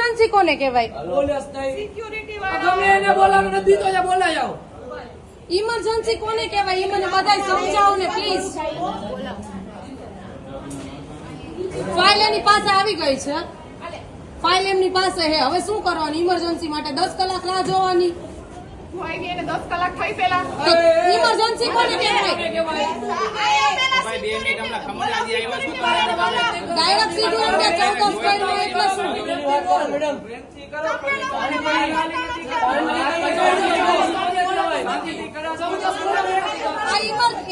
Emergency કોને કહેવાય? Emergency કોને કહેવાય? એ મને બધાય સમજાવો ને પ્લીઝ. ફાઇલ એની પાસે આવી ગઈ છે, ફાઇલ એમની પાસે હે. હવે શું કરવાનું? ઇમરજન્સી માટે 10 કલાક રાહ જોવાની? 10 કલાક થઈ પેલા ઇમરજન્સી કોને કહેવાય? ડાયરેક્ટ સીધું એમ કે 14 કર્યું એટલે શું?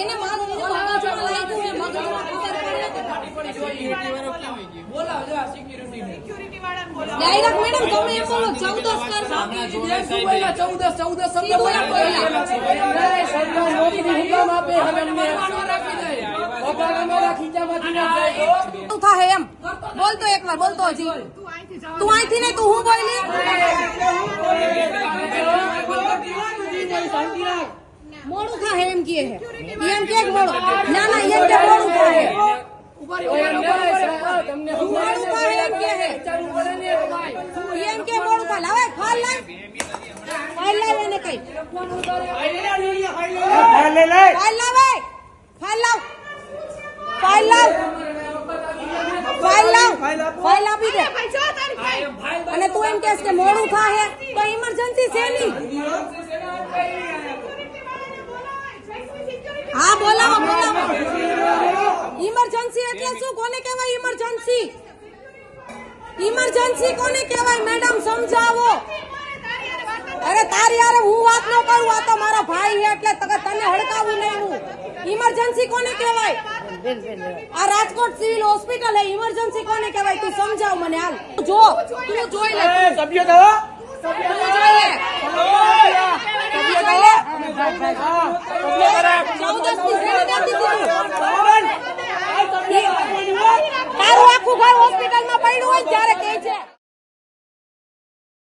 એને મારું મગજમાં લાગ્યું ને મગજમાં ખબર ડાયરેક્ટ મેડમ તમે એમ બોલો 14 થાય એમ બોલતો એકવાર બોલતો હજી. તું અહીંથી ને તું હું બોલી મોડું થાય એમ કે હે એમ કે મોડું ના ના એમ કે મોડું થાય એમ કે મોડું થાય. લાવે ફાઇલ લાવ એને કઈ ફાઇલ આપી દે. અને તું એમ કહેશ કે મોડું થાય તો ઇમરજન્સી છે નહીં. હા બોલાવો. ઇમરજન્સી એટલે શું? કોને કહેવાય ઇમરજન્સી? ઇમરજન્સી કોને કહેવાય મેડમ સમજાવો. અરે તારી યાર હું વાત ન કરું, આ તો મારો ભાઈ છે એટલે તને હડકાવું નહીં. હું ઇમરજન્સી કોને કહેવાય? આ રાજકોટ સિવિલ હોસ્પિટલ હે, ઇમરજન્સી કોને કહેવાય તું સમજાવ મને. હાલ જો તું જોઈ લે સભ્ય દો તારું આખું ઘર હોસ્પિટલમાં પડ્યું હોય